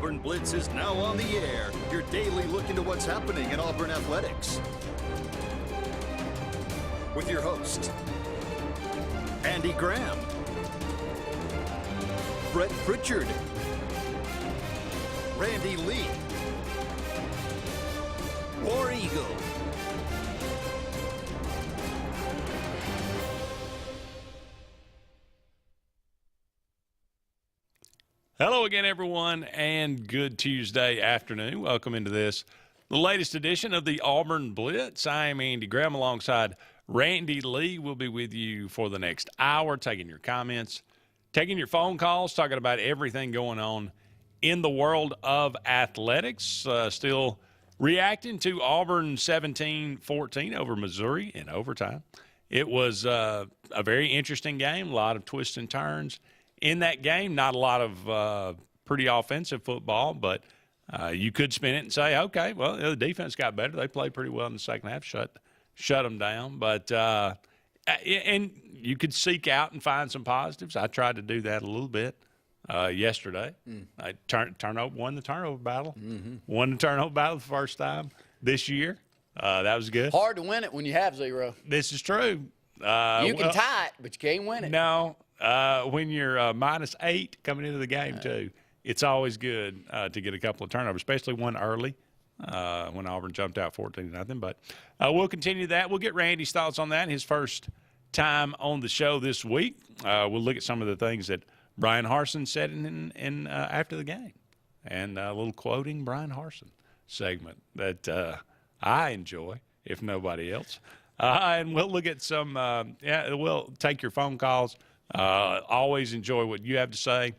Auburn Blitz is now on the air, your daily look into what's happening in Auburn athletics. With your host, Andy Graham, Brett Pritchard, Randy Lee, War Eagle. Hello again, everyone, and good Tuesday afternoon. Welcome into the latest edition of the Auburn Blitz. I am Andy Graham alongside Randy Lee. We'll be with you for the next hour, taking your comments, taking your phone calls, talking about everything going on in the world of athletics. Still reacting to Auburn 17-14 over Missouri in overtime. It was a very interesting game, a lot of twists and turns in that game. Not a lot of pretty offensive football, but you could spin it and say, okay, well, the defense got better. They played pretty well in the second half, shut them down. But and you could seek out and find some positives. I tried to do that a little bit yesterday. I won the turnover battle. Won the turnover battle the first time this year. That was good. Hard to win it when you have zero. This is true. You can tie it, but you can't win it. No. When you're -8 coming into the game, too, it's always good to get a couple of turnovers, especially one early when Auburn jumped out 14-0. But we'll continue that. We'll get Randy's thoughts on that, his first time on the show this week. We'll look at some of the things that Brian Harsin said in after the game, and a little quoting Brian Harsin segment that I enjoy, if nobody else. And we'll look at some we'll take your phone calls. Always enjoy what you have to say.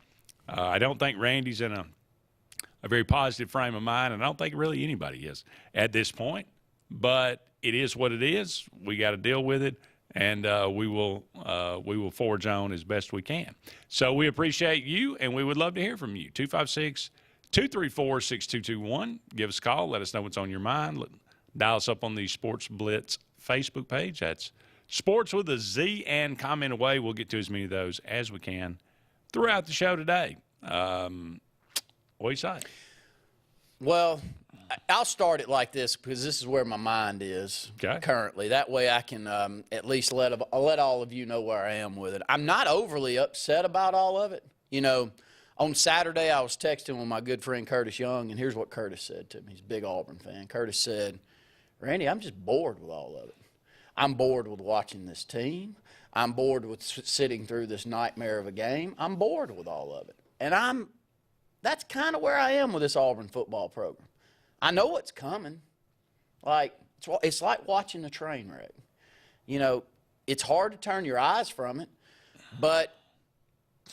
I don't think Randy's in a very positive frame of mind, and I don't think really anybody is at this point. But it is what it is. We got to deal with it, and we will forge on as best we can. So we appreciate you, and we would love to hear from you. 256-234-6221. Give us a call. Let us know what's on your mind. Dial us up on the Sports Blitz Facebook page. That's Sports with a Z, and comment away. We'll get to as many of those as we can throughout the show today. What do you say? Well, I'll start it like this because this is where my mind is currently. That way I can at least let all of you know where I am with it. I'm not overly upset about all of it. You know, on Saturday I was texting with my good friend Curtis Young, and here's what Curtis said to me. He's a big Auburn fan. Curtis said, Randy, I'm just bored with all of it. I'm bored with watching this team. I'm bored with sitting through this nightmare of a game. I'm bored with all of it. And that's kind of where I am with this Auburn football program. I know what's coming. Like, it's like watching a train wreck. You know, it's hard to turn your eyes from it, but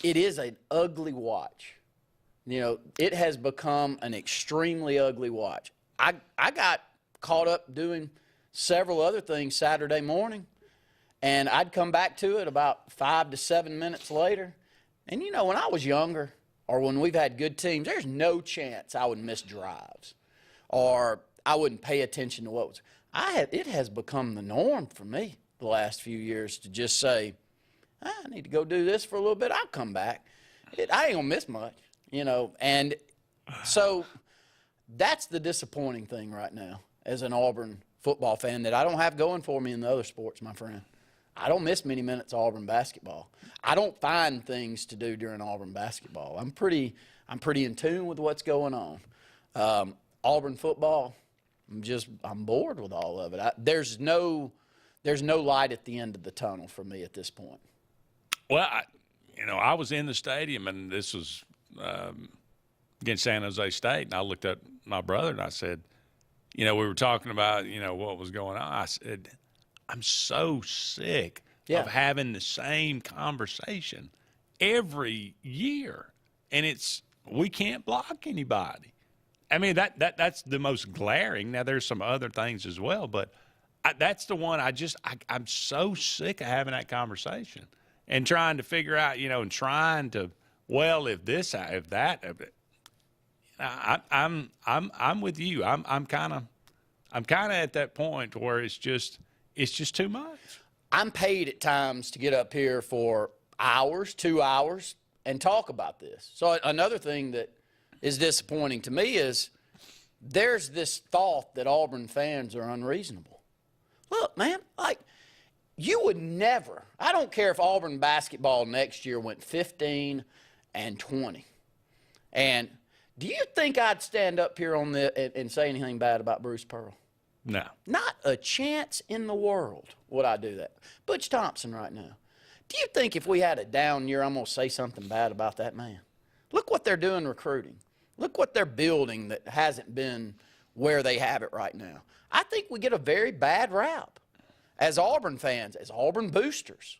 it is an ugly watch. You know, it has become an extremely ugly watch. I got caught up doing several other things Saturday morning, and I'd come back to it about 5 to 7 minutes later. And, you know, when I was younger or when we've had good teams, there's no chance I would miss drives or I wouldn't pay attention to what was. It has become the norm for me the last few years to just say, I need to go do this for a little bit. I'll come back. I ain't going to miss much, you know. And so that's the disappointing thing right now as an Auburn football fan that I don't have going for me in the other sports, my friend. I don't miss many minutes of Auburn basketball. I don't find things to do during Auburn basketball. I'm pretty in tune with what's going on. Auburn football, I'm bored with all of it. There's no light at the end of the tunnel for me at this point. Well, I was in the stadium, and this was against San Jose State, and I looked at my brother and I said, we were talking about, what was going on. I said, I'm so sick of having the same conversation every year. And we can't block anybody. I mean, that's the most glaring. Now, there's some other things as well, but that's the one I'm so sick of having that conversation and trying to figure out, and trying to, if this, if that, I'm with you. I'm kind of at that point where it's just too much. I'm paid at times to get up here for hours, 2 hours, and talk about this. So another thing that is disappointing to me is there's this thought that Auburn fans are unreasonable. Look, man, like, you would never, I don't care if Auburn basketball next year went 15-20. And do you think I'd stand up here on and say anything bad about Bruce Pearl? No. Not a chance in the world would I do that. Butch Thompson right now. Do you think if we had a down year, I'm going to say something bad about that man? Look what they're doing recruiting. Look what they're building that hasn't been where they have it right now. I think we get a very bad rap as Auburn fans, as Auburn boosters.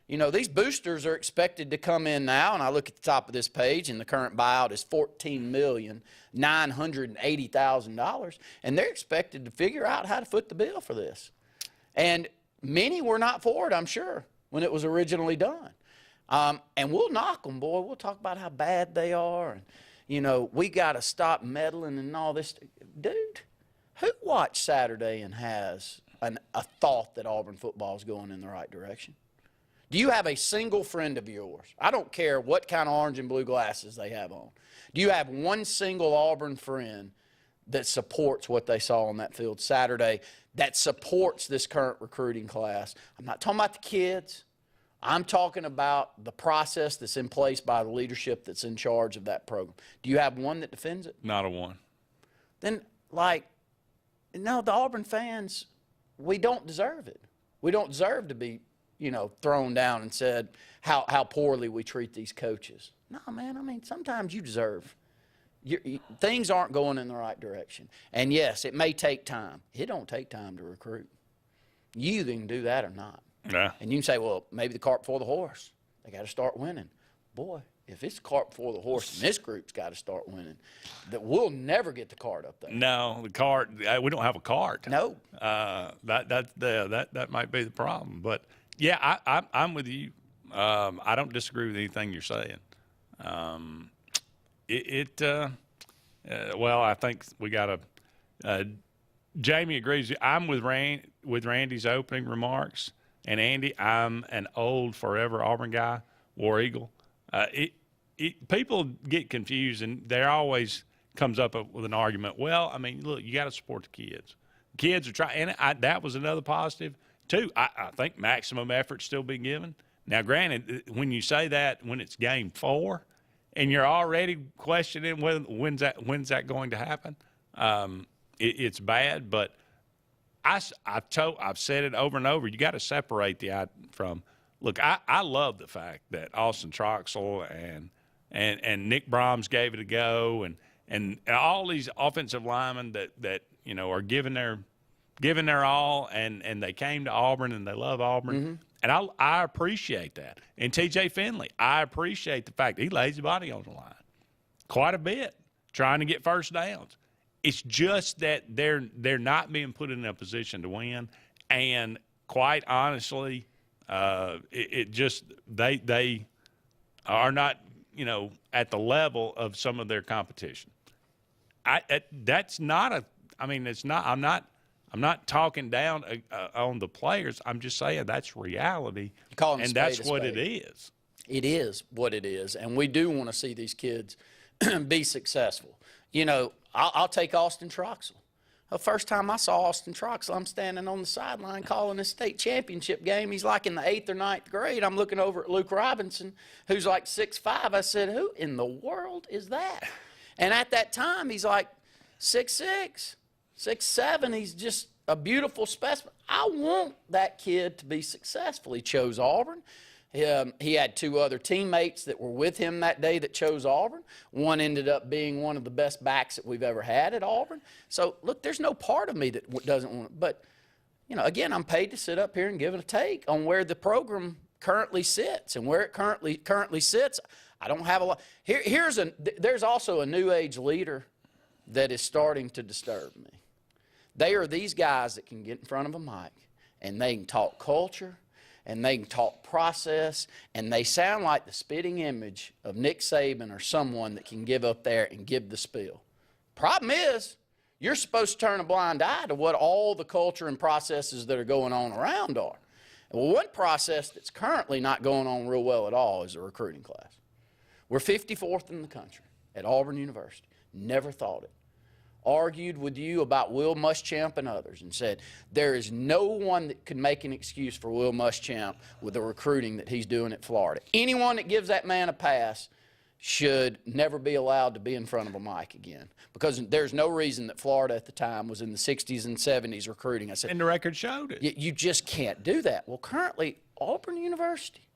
You know, these boosters are expected to come in now, and I look at the top of this page, and the current buyout is $14,980,000, and they're expected to figure out how to foot the bill for this. And many were not for it, I'm sure, when it was originally done. And we'll knock them, boy. We'll talk about how bad they are, and, you know, we got to stop meddling and all this. Dude, who watched Saturday and has a thought that Auburn football is going in the right direction? Do you have a single friend of yours? I don't care what kind of orange and blue glasses they have on. Do you have one single Auburn friend that supports what they saw on that field Saturday, that supports this current recruiting class? I'm not talking about the kids. I'm talking about the process that's in place by the leadership that's in charge of that program. Do you have one that defends it? Not a one. Then, like, no, the Auburn fans, we don't deserve it. We don't deserve to be, you know, thrown down and said how poorly we treat these coaches. No, man, I mean, sometimes you deserve. Things aren't going in the right direction. And, yes, it may take time. It don't take time to recruit. You either can do that or not. Yeah. And you can say, well, maybe the cart before the horse. They got to start winning. Boy, if it's the cart before the horse and this group's got to start winning, that we'll never get the cart up there. No, the cart, we don't have a cart. No. That might be the problem. But, yeah, I'm with you. I don't disagree with anything you're saying. Well, I think we got to Jamie agrees. I'm with Randy's opening remarks. And, Andy, I'm an old, forever Auburn guy, War Eagle. People get confused, and there always comes up with an argument. Well, I mean, look, you got to support the kids. Kids are trying, and that was another positive, too. I think maximum effort's still being given. Now, granted, when you say that when it's game 4 and you're already questioning when's that going to happen, it's bad, but I've said it over and over. You got to separate the from. Look, I love the fact that Austin Troxell and Nick Brahms gave it a go, and all these offensive linemen that you know are giving their all, and they came to Auburn and they love Auburn, Mm-hmm. and I appreciate that. And T.J. Finley, I appreciate the fact that he lays his body on the line quite a bit, trying to get first downs. It's just that they're not being put in a position to win, and quite honestly, it just they are not, you know, at the level of some of their competition. That's not a. I mean, it's not. I'm not talking down on the players. I'm just saying that's reality, and that's what it is. It is what it is, and we do want to see these kids be successful. You know. I'll take Austin Troxell. The first time I saw Austin Troxell, I'm standing on the sideline calling a state championship game. He's like in the 8th or 9th grade. I'm looking over at Luke Robinson, who's like 6'5". I said, who in the world is that? And at that time, he's like 6'6", 6'7". He's just a beautiful specimen. I want that kid to be successful. He chose Auburn. He had 2 other teammates that were with him that day that chose Auburn. One ended up being one of the best backs that we've ever had at Auburn. So, look, there's no part of me that doesn't want it. But, you know, again, I'm paid to sit up here and give it a take on where the program currently sits. And where it currently sits, I don't have a lot. There's also a new age leader that is starting to disturb me. They are these guys that can get in front of a mic, and they can talk culture, and they can talk process, and they sound like the spitting image of Nick Saban or someone that can give up there and give the spiel. Problem is, you're supposed to turn a blind eye to what all the culture and processes that are going on around are. Well, one process that's currently not going on real well at all is the recruiting class. We're 54th in the country. at Auburn University. Never thought it. Argued with you about Will Muschamp and others and said there is no one that could make an excuse for Will Muschamp with the recruiting that he's doing at Florida. Anyone that gives that man a pass should never be allowed to be in front of a mic again, because there's no reason that Florida at the time was in the 60s and 70s recruiting. I said, and the record showed it. You just can't do that. Well, currently, Auburn University,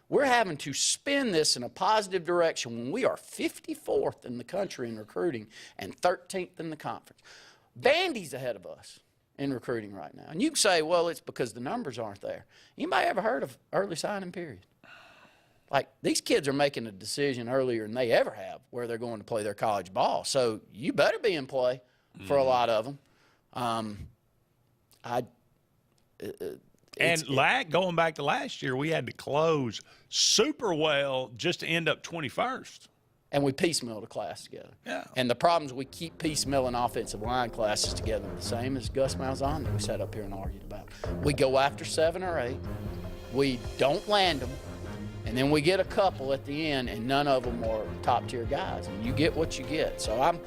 we're having to spin this in a positive direction when we are 54th in the country in recruiting and 13th in the conference. Vandy's ahead of us in recruiting right now. And you can say, well, it's because the numbers aren't there. Anybody ever heard of early signing period? Like, these kids are making a decision earlier than they ever have where they're going to play their college ball. So you better be in play for a lot of them. Going back to last year, we had to close super well just to end up 21st. And we piecemealed a class together. Yeah. And the problem is we keep piecemealing offensive line classes together, the same as Gus Malzahn that we sat up here and argued about. We go after 7 or 8. We don't land them. And then we get a couple at the end, and none of them are top-tier guys. And you get what you get. So I'm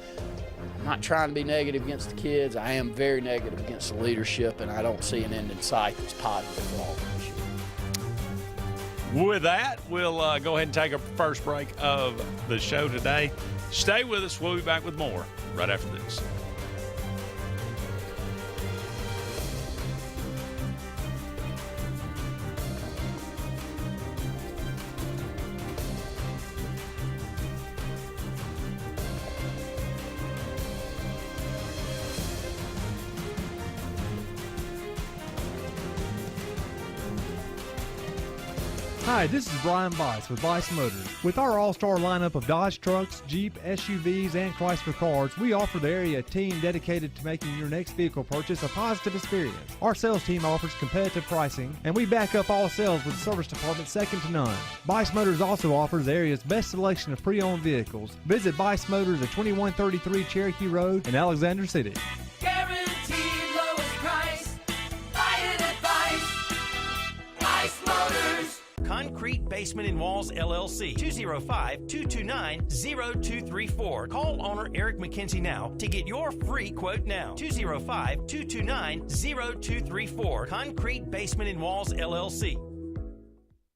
not trying to be negative against the kids. I am very negative against the leadership, and I don't see an end in sight that's positive for all this year. With that, we'll go ahead and take our first break of the show today. Stay with us. We'll be back with more right after this. Hi, this is Brian Weiss with Weiss Motors. With our all-star lineup of Dodge trucks, Jeep, SUVs, and Chrysler cars, we offer the area team dedicated to making your next vehicle purchase a positive experience. Our sales team offers competitive pricing, and we back up all sales with a service department second to none. Weiss Motors also offers the area's best selection of pre-owned vehicles. Visit Weiss Motors at 2133 Cherokee Road in Alexander City. Guaranteed lowest price. Buy it at Weiss Motors. Concrete Basement and Walls, LLC, 205-229-0234. Call owner Eric McKenzie now to get your free quote now. 205-229-0234. Concrete Basement and Walls, LLC.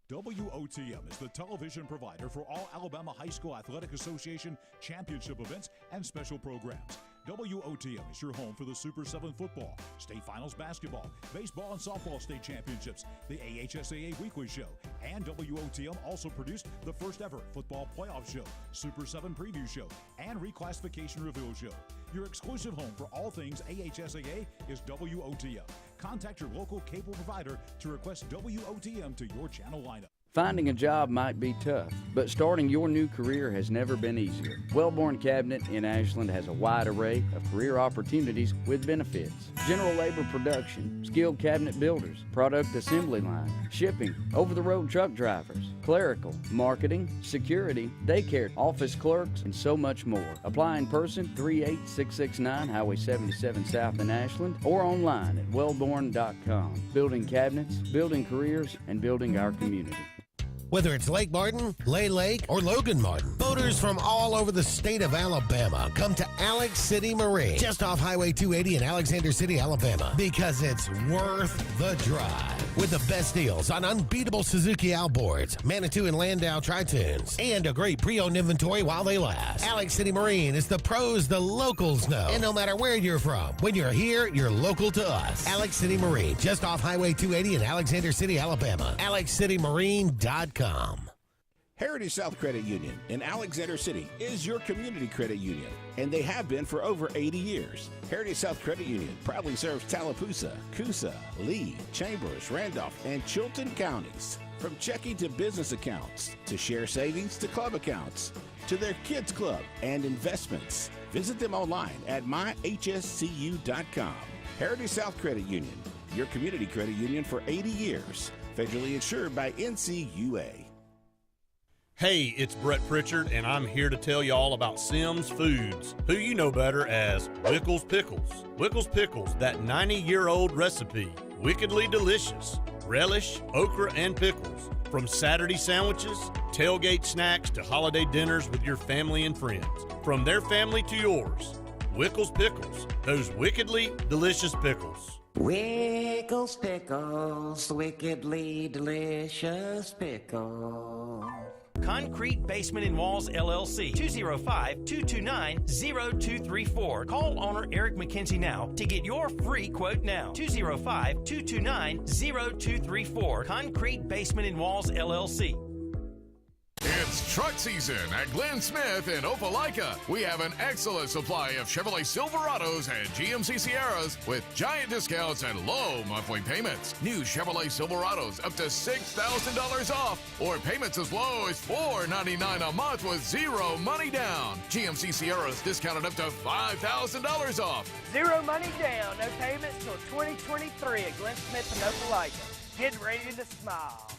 WOTM is the television provider for all Alabama High School Athletic Association championship events and special programs. WOTM is your home for the Super 7 football, state finals basketball, baseball and softball state championships, the AHSAA weekly show, and WOTM also produced the first ever football playoff show, Super 7 preview show, and reclassification reveal show. Your exclusive home for all things AHSAA is WOTM. Contact your local cable provider to request WOTM to your channel lineup. Finding a job might be tough, but starting your new career has never been easier. Wellborn Cabinet in Ashland has a wide array of career opportunities with benefits. General labor production, skilled cabinet builders, product assembly line, shipping, over-the-road truck drivers, clerical, marketing, security, daycare, office clerks, and so much more. Apply in person, 38669 Highway 77 South in Ashland, or online at wellborn.com. Building cabinets, building careers, and building our community. Whether it's Lake Martin, Lay Lake, or Logan Martin, boaters from all over the state of Alabama come to Alex City Marine, just off Highway 280 in Alexander City, Alabama, because it's worth the drive. With the best deals on unbeatable Suzuki outboards, Manitou and Landau Tritoons, and a great pre-owned inventory while they last. Alex City Marine is the pros the locals know. And no matter where you're from, when you're here, you're local to us. Alex City Marine, just off Highway 280 in Alexander City, Alabama. AlexCityMarine.com. Heritage South Credit Union in Alexander City is your community credit union, and they have been for over 80 years. Heritage South Credit Union proudly serves Tallapoosa, Coosa, Lee, Chambers, Randolph, and Chilton counties. From checking to business accounts, to share savings to club accounts, to their kids club and investments. Visit them online at myhscu.com. Heritage South Credit Union, your community credit union for 80 years. Federally insured by NCUA. Hey, it's Brett Pritchard, and I'm here to tell you all about Sims Foods, who you know better as Wickles Pickles. Wickles Pickles, that 90-year-old recipe, wickedly delicious. Relish, okra, and pickles. From Saturday sandwiches tailgate snacks to holiday dinners with your family and friends. From their family to yours, Wickles Pickles, those wickedly delicious pickles. Wickles Pickles, wickedly delicious pickles. Concrete Basement and Walls LLC, 205-229-0234. Call owner Eric McKenzie now to get your free quote now. 205-229-0234. Concrete Basement and Walls LLC. It's truck season at Glenn Smith in Opelika. We have an excellent supply of Chevrolet Silverados and GMC Sierras with giant discounts and low monthly payments. New Chevrolet Silverados up to $6,000 off, or payments as low as $499 a month with zero money down. GMC Sierras discounted up to $5,000 off. Zero money down, no payments till 2023 at Glenn Smith in Opelika. Get ready to smile.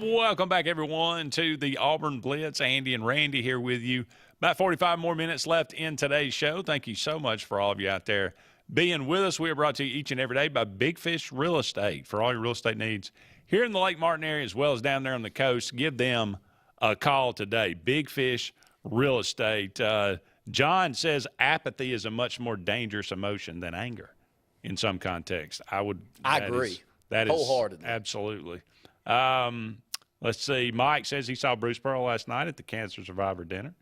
Welcome back, everyone, to the Auburn Blitz. Andy and Randy here with you. About 45 more minutes left in today's show. Thank you so much for all of you out there being with us. We are brought to you each and every day by Big Fish Real Estate. For all your real estate needs here in the Lake Martin area as well as down there on the coast, give them a call today. Big Fish Real Estate. John says apathy is a much more dangerous emotion than anger in some context. I agree. That is wholeheartedly. Absolutely. Let's see. Mike says he saw Bruce Pearl last night at the Cancer Survivor Dinner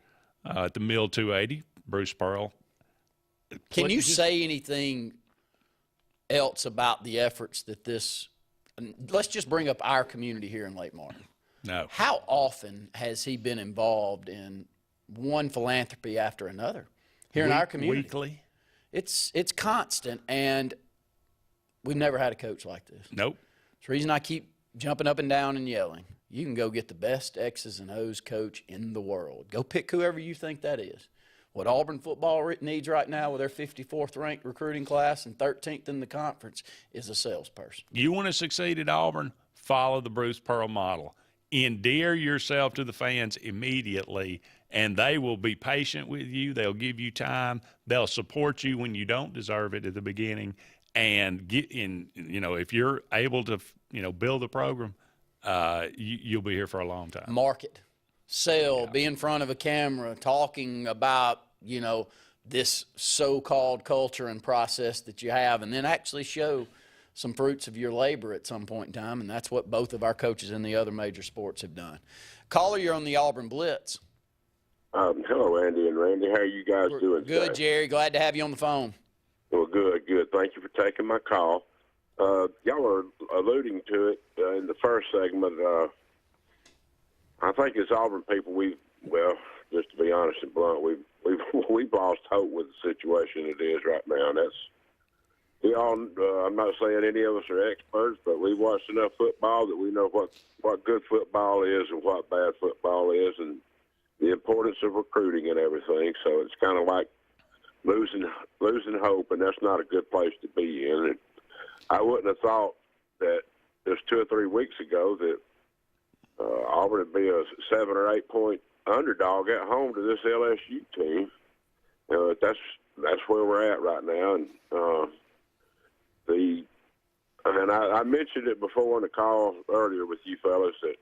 at the Mill 280. Bruce Pearl. Can you say anything else about the efforts that this – let's just bring up our community here in Lake Martin. No. How often has he been involved in one philanthropy after another here in our community? Weekly. It's constant, and we've never had a coach like this. Nope. It's the reason I keep jumping up and down and yelling. You can go get the best X's and O's coach in the world. Go pick whoever you think that is. What Auburn football needs right now with their 54th ranked recruiting class and 13th in the conference is a salesperson. You want to succeed at Auburn? Follow the Bruce Pearl model. Endear yourself to the fans immediately, and they will be patient with you. They'll give you time. They'll support you when you don't deserve it at the beginning. And get in, if you're able to, build a program, you'll be here for a long time. Market, sell, be in front of a camera, talking about, this so-called culture and process that you have, and then actually show some fruits of your labor at some point in time, and that's what both of our coaches in the other major sports have done. Caller, you're on the Auburn Blitz. Hello, Andy and Randy. How are you guys doing Good, today? Jerry. Glad to have you on the phone. Well, good. Thank you for taking my call. Y'all were alluding to it in the first segment. I think as Auburn people, just to be honest and blunt, we've lost hope with the situation it is right now. And I'm not saying any of us are experts, but we've watched enough football that we know what good football is and what bad football is, and the importance of recruiting and everything. So it's kind of like losing hope, and that's not a good place to be in. And I wouldn't have thought that just 2 or 3 weeks ago that Auburn would be a 7 or 8 point underdog at home to this LSU team. That's where we're at right now, and I mentioned it before on the call earlier with you fellas that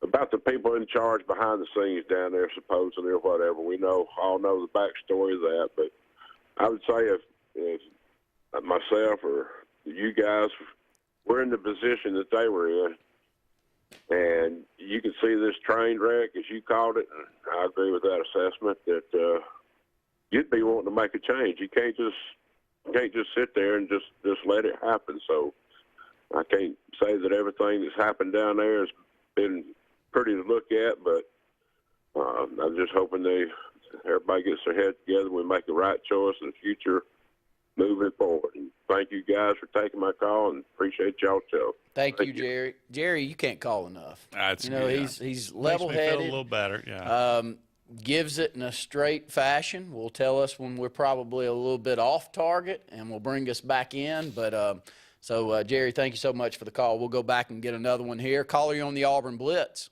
about the people in charge behind the scenes down there, supposedly or whatever. We all know the backstory of that, but I would say if myself or you guys were in the position that they were in, and you can see this train wreck, as you called it, and I agree with that assessment, that you'd be wanting to make a change. You can't just sit there and just let it happen. So I can't say that everything that's happened down there has been pretty to look at, but I'm just hoping everybody gets their head together and we make the right choice, and the future moving forward. And thank you guys for taking my call, and appreciate y'all show. Thank you, Jerry. Jerry, you can't call enough. That's you know, good. he's Makes me level-headed. feel a little better, yeah. Gives it in a straight fashion. Will tell us when we're probably a little bit off target, and will bring us back in. But so, Jerry, thank you so much for the call. We'll go back and get another one here. Caller, you on the Auburn Blitz.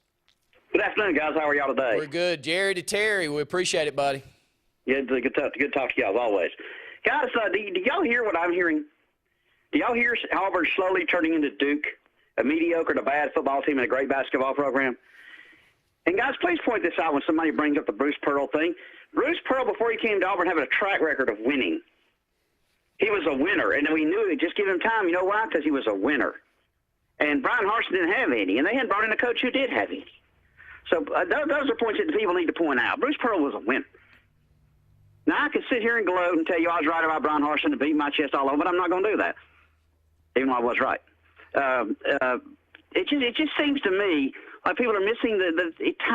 Good afternoon, guys. How are y'all today? We're good. Jerry to Terry, we appreciate it, buddy. Yeah, it's good talk to y'all as always. Guys, do y'all hear what I'm hearing? Do y'all hear Auburn slowly turning into Duke, a mediocre to bad football team and a great basketball program? And, guys, please point this out when somebody brings up the Bruce Pearl thing. Bruce Pearl, before he came to Auburn, had a track record of winning. He was a winner, and we knew it. Just give him time. You know why? Because he was a winner. And Brian Harsin didn't have any, and they had brought in a coach who did have any. So those are points that the people need to point out. Bruce Pearl was a winner. Now, I could sit here and gloat and tell you I was right about Brian Harsin and beat my chest all over, but I'm not going to do that, even though I was right. It just seems to me like people are missing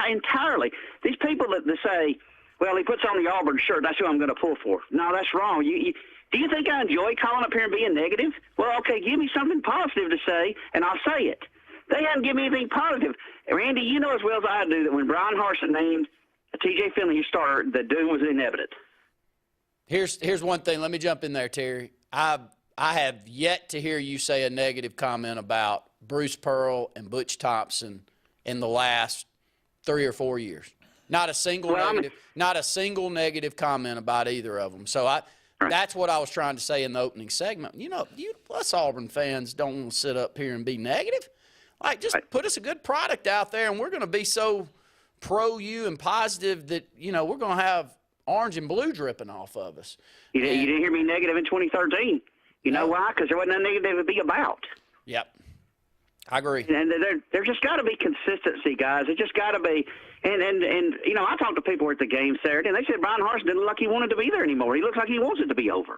entirely. These people that say, well, he puts on the Auburn shirt, that's who I'm going to pull for. No, that's wrong. Do you think I enjoy calling up here and being negative? Well, okay, give me something positive to say, and I'll say it. They haven't given me anything positive. Randy, you know as well as I do that when Brian Harsin named T.J. Finley his starter, the doom was inevitable. Here's one thing. Let me jump in there, Terry. I have yet to hear you say a negative comment about Bruce Pearl and Butch Thompson in the last 3 or 4 years. Not a single negative comment about either of them. So that's what I was trying to say in the opening segment. You know, us Auburn fans don't want to sit up here and be negative. Like, just put us a good product out there, and we're going to be so pro you and positive that, you know, we're going to have orange and blue dripping off of us. You didn't hear me negative in 2013. You know why? Because there wasn't nothing negative to be about. Yep. I agree. And there just got to be consistency, guys. It just got to be. And you know, I talked to people at the game Saturday, and they said Brian Harsin didn't look like he wanted to be there anymore. He looks like he wants it to be over.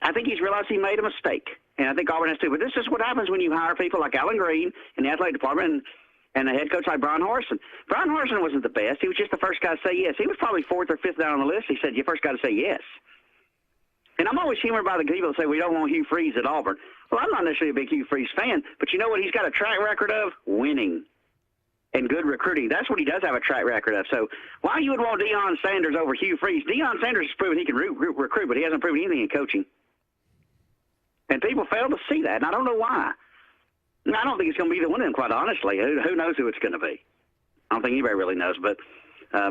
I think he's realized he made a mistake, and I think Auburn has to. But this is what happens when you hire people like Alan Green in the athletic department and a head coach like Brian Harsin. Brian Harsin wasn't the best. He was just the first guy to say yes. He was probably 4th or 5th down on the list. He said, you first got to say yes. And I'm always humored by the people that say we don't want Hugh Freeze at Auburn. Well, I'm not necessarily a big Hugh Freeze fan, but you know what he's got a track record of? Winning and good recruiting. That's what he does have a track record of. So why you would want Deion Sanders over Hugh Freeze? Deion Sanders has proven he can recruit, but he hasn't proven anything in coaching. And people fail to see that, and I don't know why. I don't think it's going to be either one of them, quite honestly. Who knows who it's going to be? I don't think anybody really knows, but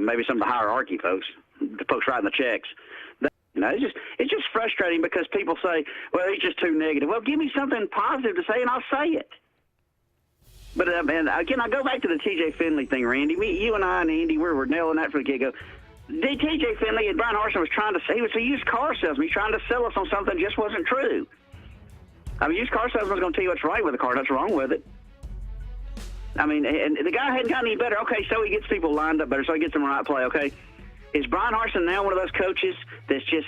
maybe some of the hierarchy folks, the folks writing the checks. You know, it's just frustrating because people say, well, he's just too negative. Well, give me something positive to say, and I'll say it. But, and again, I go back to the T.J. Finley thing, Randy. You and I and Andy, we were nailing that from the get-go. T.J. Finley and Brian Harsin was trying to say, he was a used car salesman. He's trying to sell us on something that just wasn't true. I mean, used car salesman's going to tell you what's right with the car, what's wrong with it. I mean, and the guy hadn't gotten any better. Okay, so he gets people lined up better, so he gets them in the right play, okay? Is Brian Harsin now one of those coaches that's just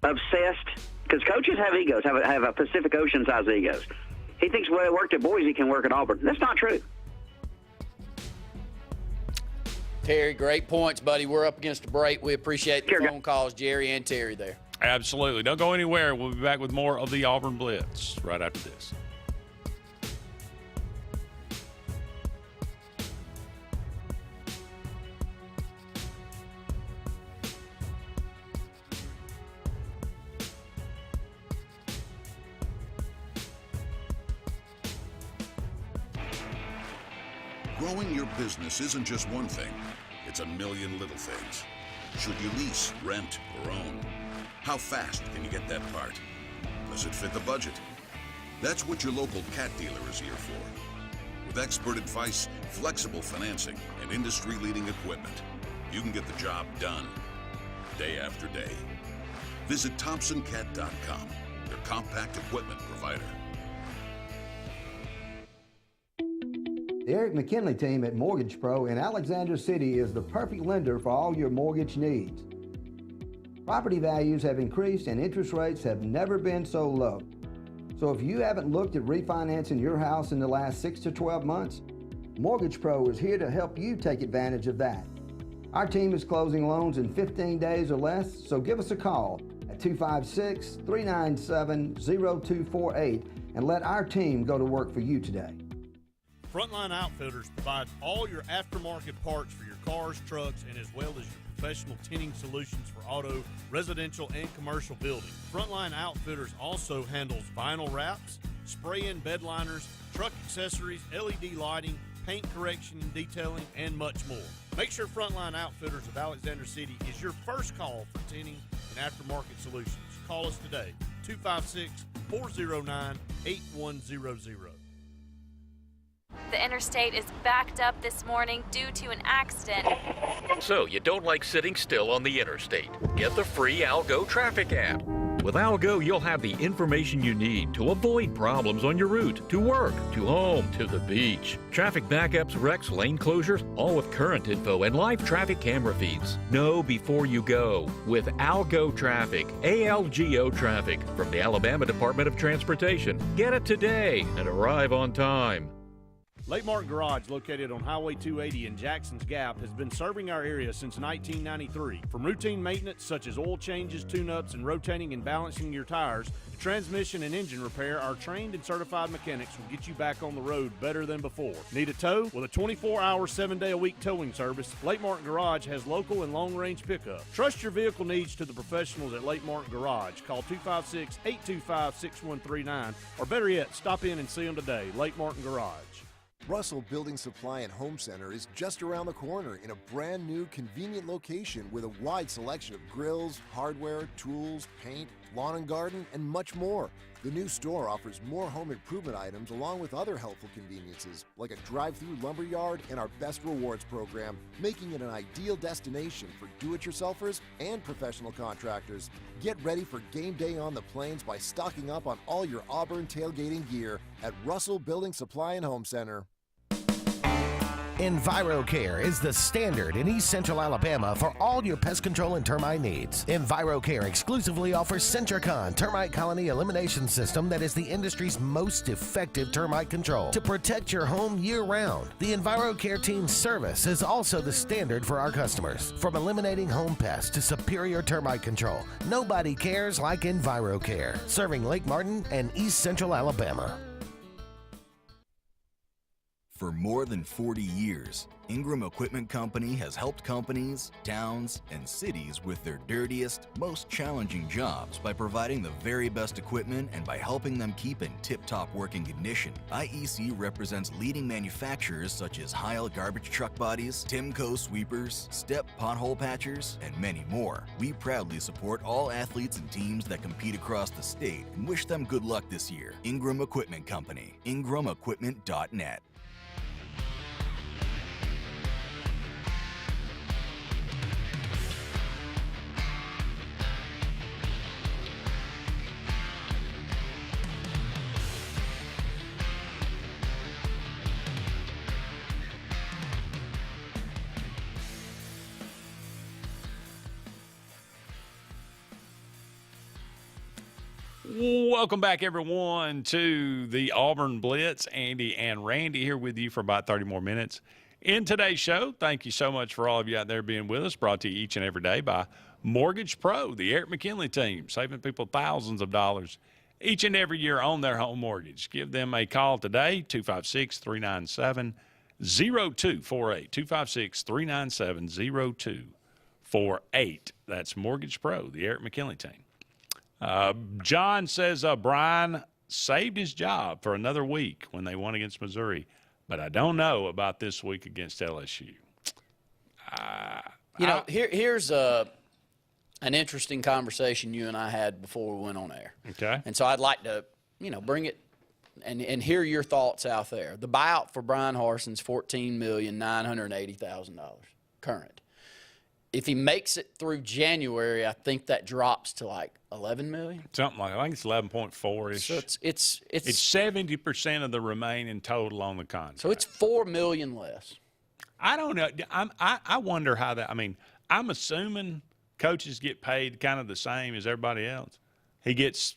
obsessed? Because coaches have egos, have a Pacific Ocean-sized egos. He thinks, well, it worked at Boise, he can work at Auburn. That's not true. Terry, great points, buddy. We're up against a break. We appreciate the phone calls, Jerry and Terry there. Absolutely. Don't go anywhere. We'll be back with more of the Auburn Blitz right after this. Growing your business isn't just one thing. It's a million little things. Should you lease, rent, or own? How fast can you get that part? Does it fit the budget? That's what your local cat dealer is here for. With expert advice, flexible financing, and industry-leading equipment, you can get the job done day after day. Visit ThompsonCat.com, their compact equipment provider. The Eric McKinley team at Mortgage Pro in Alexander City is the perfect lender for all your mortgage needs. Property values have increased and interest rates have never been so low. So if you haven't looked at refinancing your house in the last 6 to 12 months, Mortgage Pro is here to help you take advantage of that. Our team is closing loans in 15 days or less, so give us a call at 256-397-0248 and let our team go to work for you today. Frontline Outfitters provides all your aftermarket parts for your cars, trucks, and as well as your professional tinting solutions for auto, residential, and commercial buildings. Frontline Outfitters also handles vinyl wraps, spray-in bed liners, truck accessories, LED lighting, paint correction and detailing, and much more. Make sure Frontline Outfitters of Alexander City is your first call for tinting and aftermarket solutions. Call us today, 256-409-8100. The interstate is backed up this morning due to an accident. So you don't like sitting still on the interstate? Get the free Algo traffic app. With Algo, you'll have the information you need to avoid problems on your route, to work, to home, to the beach. Traffic backups, wrecks, lane closures, all with current info and live traffic camera feeds. Know before you go with Algo Traffic, ALGO Traffic from the Alabama Department of Transportation. Get it today and arrive on time. Lake Martin Garage, located on Highway 280 in Jackson's Gap, has been serving our area since 1993. From routine maintenance such as oil changes, tune-ups, and rotating and balancing your tires, to transmission and engine repair, our trained and certified mechanics will get you back on the road better than before. Need a tow? With a 24-hour, 7-day-a-week towing service, Lake Martin Garage has local and long-range pickup. Trust your vehicle needs to the professionals at Lake Martin Garage. Call 256-825-6139, or better yet, stop in and see them today. Lake Martin Garage. Russell Building Supply and Home Center is just around the corner in a brand new, convenient location with a wide selection of grills, hardware, tools, paint, lawn and garden, and much more. The new store offers more home improvement items along with other helpful conveniences like a drive-through lumber yard and our Best Rewards program, making it an ideal destination for do-it-yourselfers and professional contractors. Get ready for game day on the plains by stocking up on all your Auburn tailgating gear at Russell Building Supply and Home Center. EnviroCare is the standard in East Central Alabama for all your pest control and termite needs. EnviroCare exclusively offers Centricon termite colony elimination system that is the industry's most effective termite control to protect your home year-round. The EnviroCare team's service is also the standard for our customers. From eliminating home pests to superior termite control, nobody cares like EnviroCare, serving Lake Martin and East Central Alabama. For more than 40 years, Ingram Equipment Company has helped companies, towns, and cities with their dirtiest, most challenging jobs by providing the very best equipment and by helping them keep in tip-top working condition. IEC represents leading manufacturers such as Heil garbage truck bodies, Timco sweepers, Step pothole patchers, and many more. We proudly support all athletes and teams that compete across the state and wish them good luck this year. Ingram Equipment Company, ingramequipment.net. Welcome back, everyone, to the Auburn Blitz. Andy and Randy here with you for about 30 more minutes. In today's show, thank you so much for all of you out there being with us, brought to you each and every day by Mortgage Pro, the Eric McKinley team, saving people thousands of dollars each and every year on their home mortgage. Give them a call today, 256-397-0248, 256-397-0248. That's Mortgage Pro, the Eric McKinley team. John says Brian saved his job for another week when they won against Missouri, but I don't know about this week against LSU. Here's an interesting conversation you and I had before we went on air. Okay. And so I'd like to, bring it and hear your thoughts out there. The buyout for Brian Harson's $14,980,000 current. If he makes it through January, I think that drops to like $11 million. Something like that. I think it's 11.4-ish. So it's 70% of the remaining total on the contract. So it's $4 million less. I don't know. I wonder how that. I mean, I'm assuming coaches get paid kind of the same as everybody else. He gets,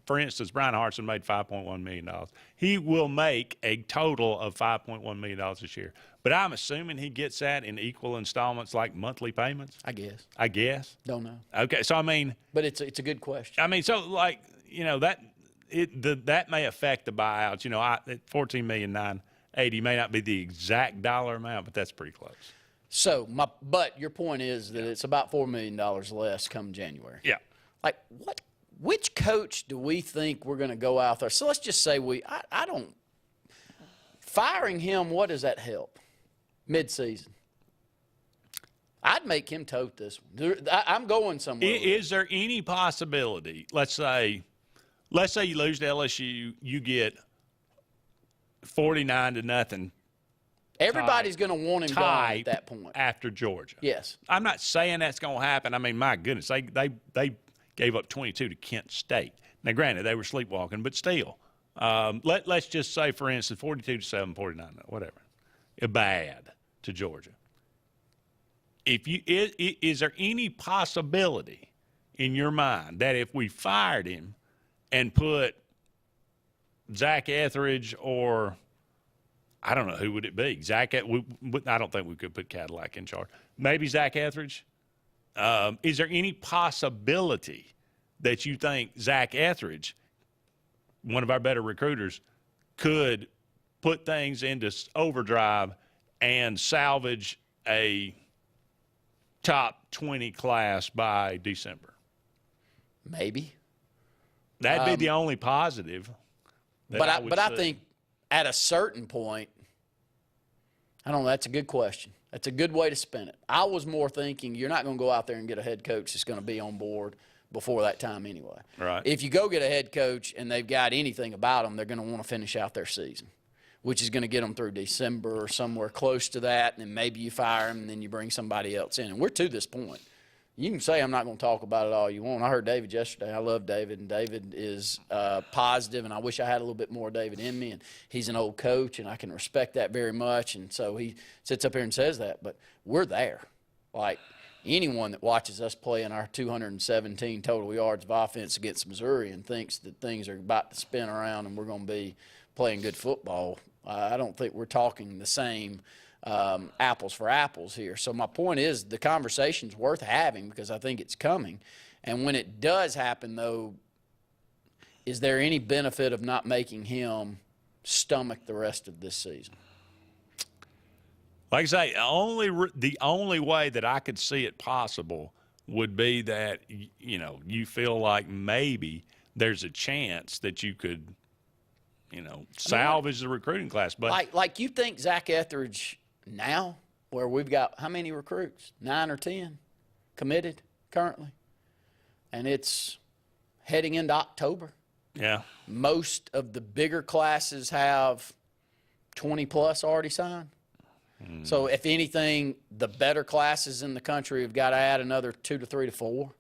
for instance, Brian Hartson made $5.1 million. He will make a total of $5.1 million this year. But I'm assuming he gets that in equal installments, like monthly payments. I guess. I guess. Don't know. Okay, so I mean. But it's a good question. I mean, so like that may affect the buyouts. At $14,980,000 may not be the exact dollar amount, but that's pretty close. So but your point is that it's about $4 million less come January. Yeah. Like which coach do we think we're going to go out there? So let's just say I don't. Firing him, what does that help? Mid-season. I'd make him tote this one. I'm going somewhere. Is there any possibility, let's say you lose to LSU, you get 49-0. Everybody's going to want him gone at that point. After Georgia. Yes. I'm not saying that's going to happen. I mean, my goodness, they gave up 22 to Kent State. Now, granted, they were sleepwalking, but still. Let's just say, for instance, 42-7, 49, whatever. Bad to Georgia. Is there any possibility in your mind that if we fired him and put Zach Etheridge or I don't know, who would it be? I don't think we could put Cadillac in charge. Maybe Zach Etheridge. Is there any possibility that you think Zach Etheridge, one of our better recruiters, could put things into overdrive and salvage a top 20 class by December? Maybe. That'd be the only positive. I think at a certain point, I don't know, that's a good question. That's a good way to spin it. I was more thinking you're not going to go out there and get a head coach that's going to be on board before that time anyway. Right. If you go get a head coach and they've got anything about them, they're going to want to finish out their season, which is going to get them through December or somewhere close to that, and then maybe you fire them and then you bring somebody else in. And we're to this point. You can say I'm not going to talk about it all you want. I heard David yesterday. I love David, and David is positive, and I wish I had a little bit more David in me. And he's an old coach, and I can respect that very much. And so he sits up here and says that. But we're there. Like anyone that watches us play in our 217 total yards of offense against Missouri and thinks that things are about to spin around and we're going to be playing good football, I don't think we're talking the same apples for apples here. So my point is the conversation's worth having because I think it's coming. And when it does happen, though, is there any benefit of not making him stomach the rest of this season? Like I say, the only way that I could see it possible would be that, you feel like maybe there's a chance that you could, salvage the recruiting class. But like you think Zach Etheridge now, where we've got how many recruits? 9 or 10 committed currently, and it's heading into October. Yeah. Most of the bigger classes have 20 plus already signed. So if anything, the better classes in the country have got to add another 2 to 3 to 4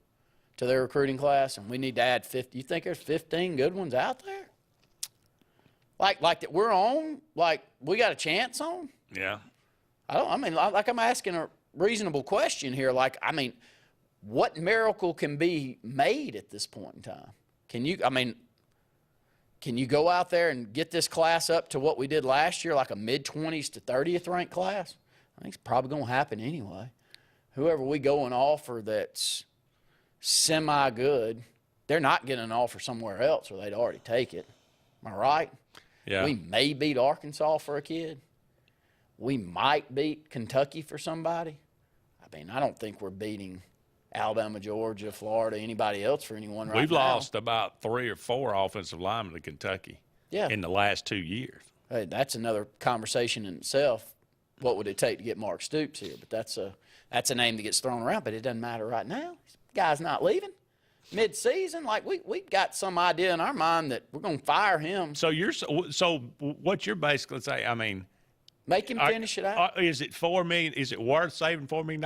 to their recruiting class, and we need to add 50. You think there's 15 good ones out there? Like that we're on? Like we got a chance on? Yeah. I'm asking a reasonable question here. What miracle can be made at this point in time? Can you go out there and get this class up to what we did last year, like a mid-20s to 30th ranked class? I think it's probably going to happen anyway. Whoever we go and offer that's semi-good, they're not getting an offer somewhere else or they'd already take it. Am I right? Yeah. We may beat Arkansas for a kid. We might beat Kentucky for somebody. I don't think we're beating Alabama, Georgia, Florida, anybody else for anyone right now. We've lost about 3 or 4 offensive linemen to Kentucky in the last 2 years. Hey, that's another conversation in itself. What would it take to get Mark Stoops here? But that's a name that gets thrown around, but it doesn't matter right now. This guy's not leaving. Mid-season, we've got some idea in our mind that we're going to fire him. So what you're basically saying, make him finish it out. Is it $4 million? Is it worth saving $4 million,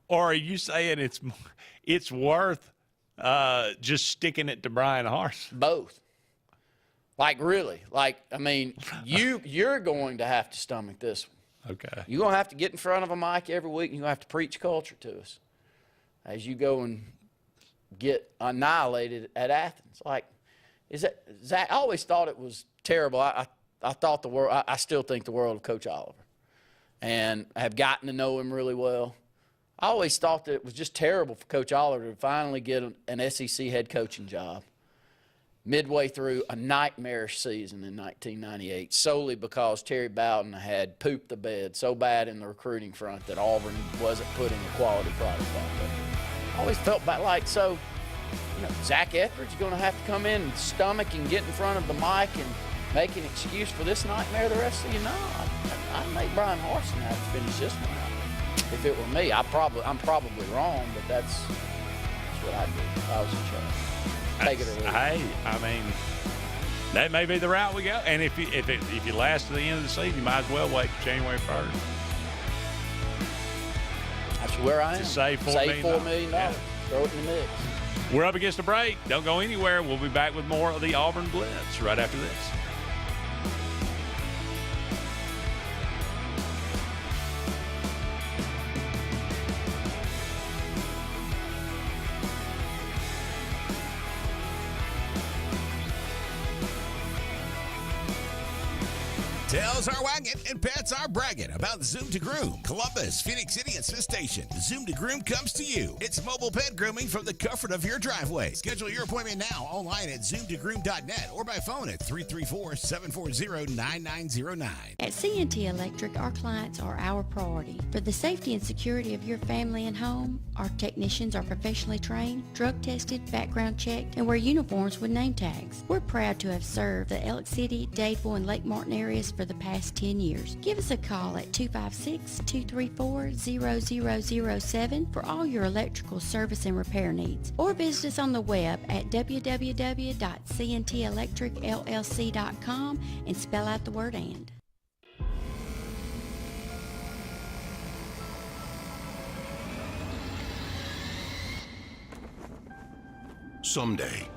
or are you saying it's worth just sticking it to Brian Harsin? Both. Really. You're going to have to stomach this one. Okay. You're going to have to get in front of a mic every week, and you're going to have to preach culture to us as you go and get annihilated at Athens. is that Zach? I always thought it was terrible. I thought the world. I still think the world of Coach Oliver, and I have gotten to know him really well. I always thought that it was just terrible for Coach Oliver to finally get an SEC head coaching job midway through a nightmarish season in 1998, solely because Terry Bowden had pooped the bed so bad in the recruiting front that Auburn wasn't putting a quality product out there. I always felt like, so, you know, Zach Etheridge is going to have to come in and stomach and get in front of the mic and make an excuse for this nightmare the rest of you? No, I'd make Brian Harsin have to finish this one out. If it were me, I'm probably wrong, but that's what I'd do if I was in charge. Take it or leave it. Hey, I mean, that may be the route we go. And if you last to the end of the season, you might as well wait January 1st. That's where I am. To save $4 million. Yeah. Throw it in the mix. We're up against a break. Don't go anywhere. We'll be back with more of the Auburn Blitz right after this. Tails are wagging and pets are bragging about Zoom to Groom. Columbus, Phoenix City, and Smith Station. Zoom to Groom comes to you. It's mobile pet grooming from the comfort of your driveway. Schedule your appointment now online at zoomtogroom.net or by phone at 334-740-9909. At CNT Electric, our clients are our priority. For the safety and security of your family and home, our technicians are professionally trained, drug tested, background checked, and wear uniforms with name tags. We're proud to have served the Elk City, Dadeville, and Lake Martin areas for the past 10 years. Give us a call at 256-234-0007 for all your electrical service and repair needs, or visit us on the web at www.cntelectricllc.com and spell out the word "and." Someday,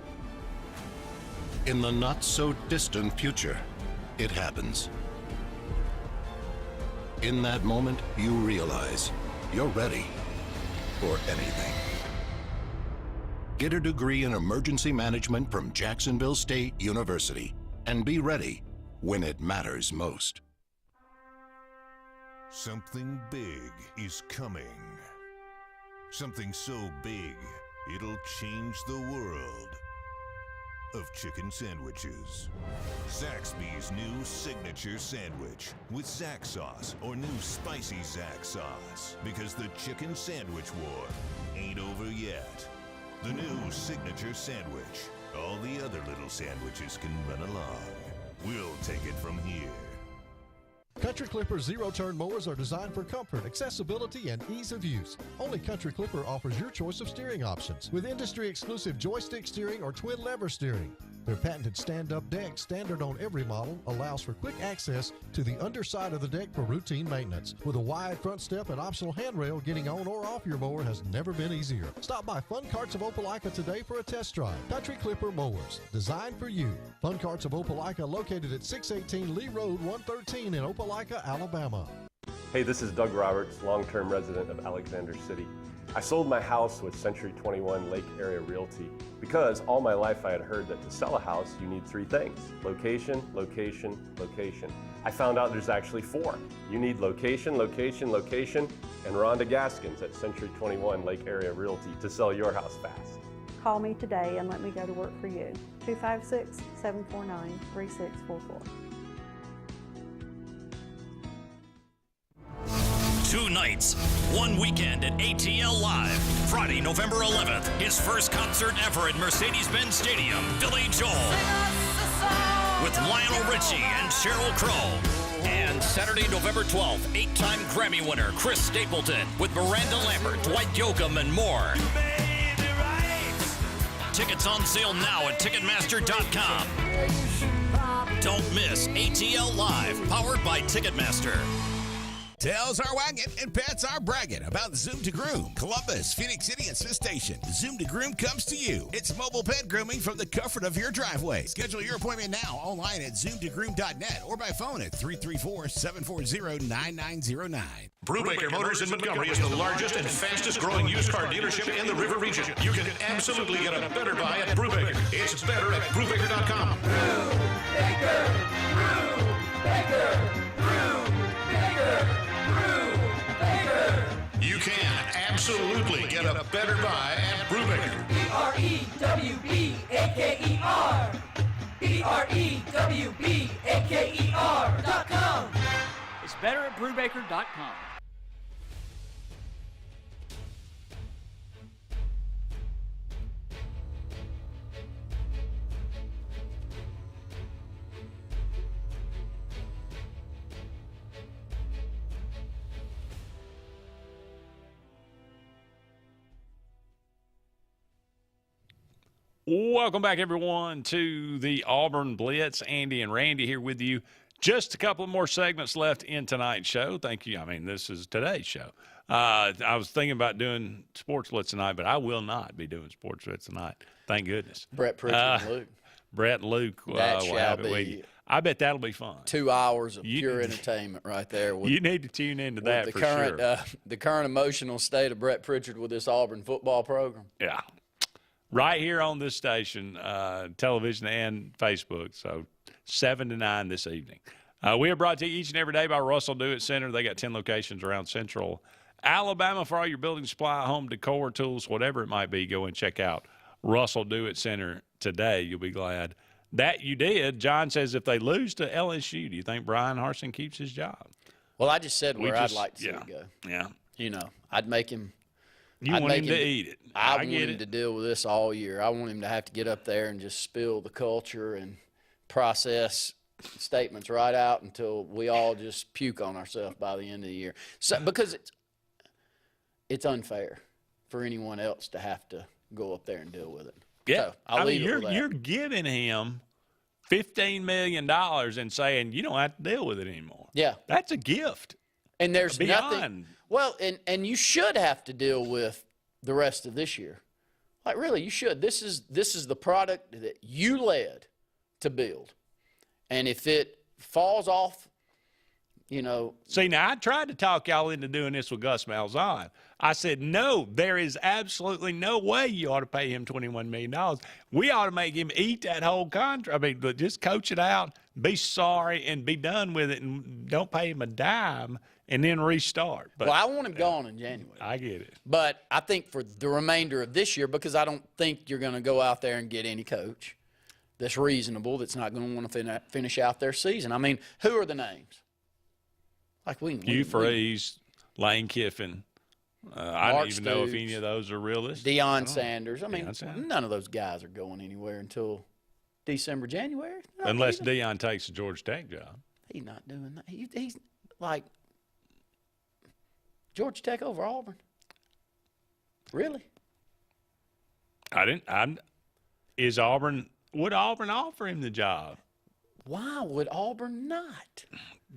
in the not-so-distant future, it happens. In that moment, you realize you're ready for anything. Get a degree in emergency management from Jacksonville State University and be ready when it matters most. Something big is coming. Something so big, it'll change the world of chicken sandwiches. Zaxby's new signature sandwich with Zax sauce or new spicy Zax sauce, because the chicken sandwich war ain't over yet. The new signature sandwich. All the other little sandwiches can run along. We'll take it from here. Country Clipper zero-turn mowers are designed for comfort, accessibility, and ease of use. Only Country Clipper offers your choice of steering options with industry-exclusive joystick steering or twin-lever steering. Their patented stand-up deck, standard on every model, allows for quick access to the underside of the deck for routine maintenance. With a wide front step and optional handrail, getting on or off your mower has never been easier. Stop by Fun Carts of Opelika today for a test drive. Country Clipper mowers, designed for you. Fun Carts of Opelika, located at 618 Lee Road, 113 in Opelika, Alabama. Hey, this is Doug Roberts, long-term resident of Alexander City. I sold my house with Century 21 Lake Area Realty because all my life I had heard that to sell a house you need 3 things: location, location, location. I found out there's actually 4. You need location, location, location, and Rhonda Gaskins at Century 21 Lake Area Realty to sell your house fast. Call me today and let me go to work for you. 256-749-3644. 2 nights, 1 weekend at ATL Live. Friday, November 11th, his first concert ever at Mercedes-Benz Stadium, Billy Joel. With Lionel Richie and Sheryl Crow. And Saturday, November 12th, 8-time Grammy winner Chris Stapleton with Miranda Lambert, Dwight Yoakam, and more. Tickets on sale now at Ticketmaster.com. Don't miss ATL Live, powered by Ticketmaster. Tails are wagging and pets are bragging about Zoom to Groom. Columbus, Phoenix City, and Smith Station. Zoom to Groom comes to you. It's mobile pet grooming from the comfort of your driveway. Schedule your appointment now online at zoomtogrooom.net or by phone at 334-740-9909. Brubaker Motors in Montgomery is the largest and fastest growing used car dealership in the River region. You can absolutely get a better buy at Brubaker. It's better at Brubaker.com. Brubaker, Brubaker, Brubaker, Brubaker. You can absolutely get a better buy at Brubaker. BREWBAKER. BREWBAKER.com. It's better at Brubaker.com. Welcome back, everyone, to the Auburn Blitz. Andy and Randy here with you. Just a couple of more segments left in tonight's show. Thank you. I mean, this is today's show. I was thinking about doing Sports Blitz tonight, but I will not be doing Sports Blitz tonight. Thank goodness. Brett Pritchard and Luke. Brett and Luke. That will shall have it with be you. I bet that'll be fun. 2 hours of pure entertainment right there. You need to tune into that the for current, sure. The current emotional state of Brett Pritchard with this Auburn football program. Yeah. Right here on this station, television and Facebook. So 7 to 9 this evening. We are brought to you each and every day by Russell Do It Center. They got 10 locations around Central Alabama for all your building supply, home decor, tools, whatever it might be. Go and check out Russell Do It Center today. You'll be glad that you did. John says if they lose to LSU, do you think Brian Harsin keeps his job? Well, I just said where I'd like to see yeah, it go. Yeah. You know, I'd make him. You want him to eat it. I want him to deal with this all year. I want him to have to get up there and just spill the culture and process statements right out until we all just puke on ourselves by the end of the year. So, because it's unfair for anyone else to have to go up there and deal with it. Yeah, So I'll leave it with that. you're giving him $15 million and saying you don't have to deal with it anymore. Yeah, that's a gift. And there's Beyond. nothing. Well, and you should have to deal with the rest of this year. Like really, you should. This is the product that you led to build, and if it falls off, you know. See, now I tried to talk y'all into doing this with Gus Malzahn. I said, no, there is absolutely no way you ought to pay him $21 million. We ought to make him eat that whole contract. I mean, but just coach it out, be sorry, and be done with it, and don't pay him a dime and then restart. But, well, I want him gone in January. I get it. But I think for the remainder of this year, because I don't think you're going to go out there and get any coach that's reasonable, that's not going to want to finish out their season. I mean, who are the names? Like Hugh Freeze, Lane Kiffin. I don't even know if any of those are realistic. Deion Sanders. I mean, none of those guys are going anywhere until December, January. No, unless Deion takes the Georgia Tech job. He's not doing that. He's like Georgia Tech over Auburn. Really? Is Auburn? Would Auburn offer him the job? Why would Auburn not?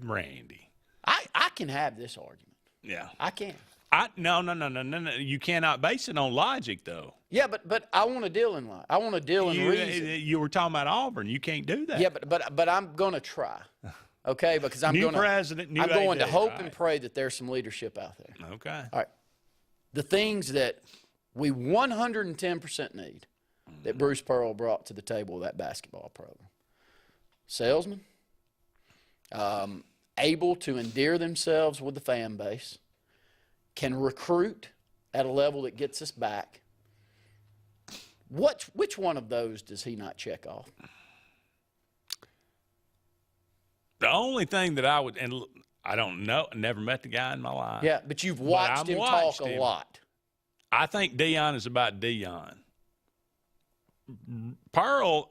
Randy. I can have this argument. Yeah. I can. No. You cannot base it on logic, though. Yeah, but I want to deal in I want to deal in reason. You were talking about Auburn. You can't do that. Yeah, but I'm going to try. Okay, because I'm new president, new I'm going AD, to hope right. and pray that there's some leadership out there. Okay. All right. The things that we 110% need that Bruce Pearl brought to the table of that basketball program. Salesman, able to endear themselves with the fan base, can recruit at a level that gets us back. Which one of those does he not check off? The only thing that I would, and I don't know, never met the guy in my life. Yeah, but you've watched him talk a lot. I think Deion is about Deion. Pearl,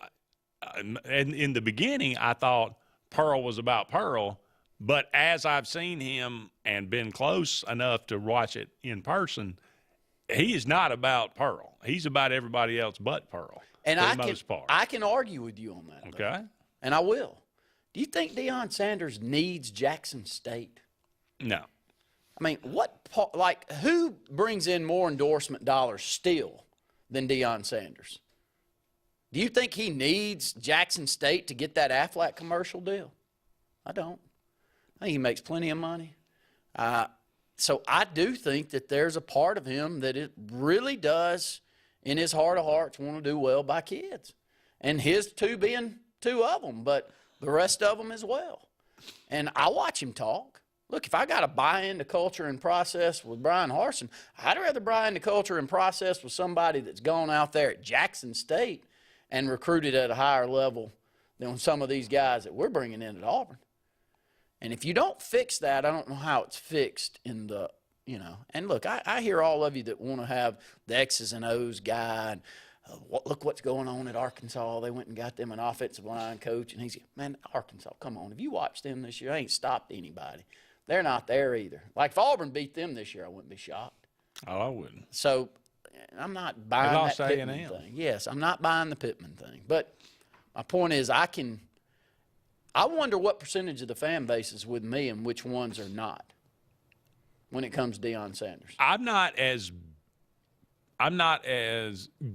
in the beginning, I thought Pearl was about Pearl, but as I've seen him and been close enough to watch it in person, he is not about Pearl. He's about everybody else but Pearl, and for the most part. I can argue with you on that. Okay. Though. And I will. Do you think Deion Sanders needs Jackson State? No. I mean, who brings in more endorsement dollars still than Deion Sanders? Do you think he needs Jackson State to get that Aflac commercial deal? I don't. I think he makes plenty of money. So I do think that there's a part of him that it really does, in his heart of hearts, want to do well by kids. And his two being two of them, but the rest of them as well. And I watch him talk. Look, if I got to buy into culture and process with Brian Harsin, I'd rather buy into culture and process with somebody that's gone out there at Jackson State and recruited at a higher level than some of these guys that we're bringing in at Auburn. And if you don't fix that, I don't know how it's fixed in the, And look, I hear all of you that want to have the X's and O's guy. And, look what's going on at Arkansas. They went and got them an offensive line coach. And he's, man, Arkansas, come on. If you watch them this year, they ain't stopped anybody. They're not there either. Like, if Auburn beat them this year, I wouldn't be shocked. Oh, I wouldn't. So I'm not buying that Pittman thing. Yes, I'm not buying the Pittman thing. But my point is I wonder what percentage of the fan base is with me and which ones are not when it comes to Deion Sanders. I'm not as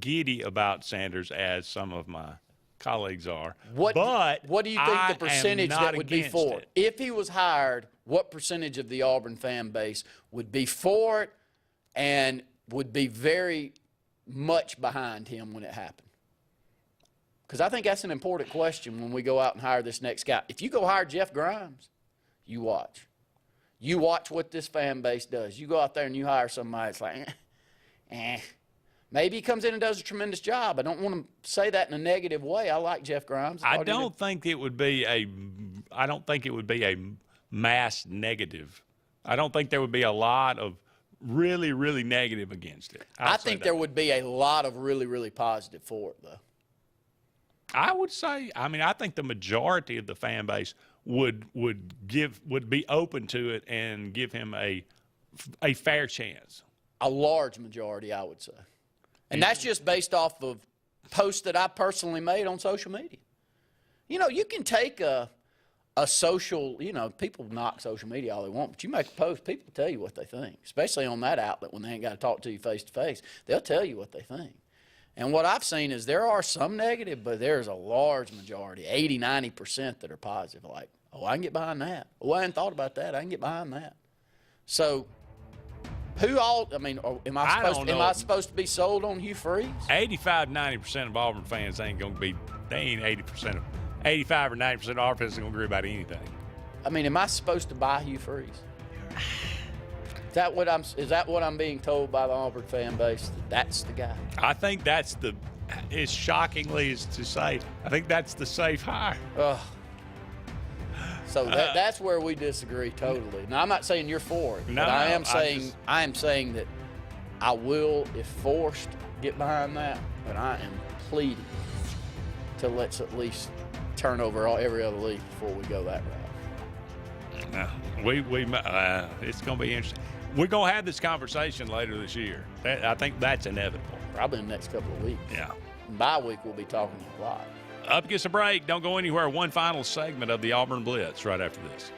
giddy about Sanders as some of my colleagues are. What do you think the percentage that would be for it? If he was hired, what percentage of the Auburn fan base would be for it and would be very much behind him when it happened? Because I think that's an important question when we go out and hire this next guy. If you go hire Jeff Grimes, you watch. You watch what this fan base does. You go out there and you hire somebody, it's like, Maybe he comes in and does a tremendous job. I don't want to say that in a negative way. I like Jeff Grimes. I don't think it would be a mass negative. I don't think there would be a lot of really, really negative against it. I think there would be a lot of really, really positive for it, though. I would say, I think the majority of the fan base would be open to it and give him a fair chance. A large majority, I would say. And that's just based off of posts that I personally made on social media. You can take a social, people knock social media all they want, but you make a post, people tell you what they think, especially on that outlet when they ain't got to talk to you face to face. They'll tell you what they think. And what I've seen is there are some negative, but there's a large majority, 80, 90% that are positive. Like, oh, I can get behind that. Oh, I hadn't thought about that. I can get behind that. So, am I supposed to be sold on Hugh Freeze? 85, 90% of Auburn fans ain't going to be, they ain't 85 or 90% of our fans are going to agree about anything. Am I supposed to buy Hugh Freeze? Is that what I'm being told by the Auburn fan base? That's the guy. I think that's as shockingly as to say, I think that's the safe hire. So that's where we disagree totally. Now, I'm not saying you're for it, but I am saying that I will, if forced, get behind that, but I am pleading to let's at least turn over every other leaf before we go that route. It's going to be interesting. We're going to have this conversation later this year. I think that's inevitable. Probably in the next couple of weeks. Yeah. Bye week, we'll be talking a lot. Up against a break. Don't go anywhere. One final segment of the Auburn Blitz right after this.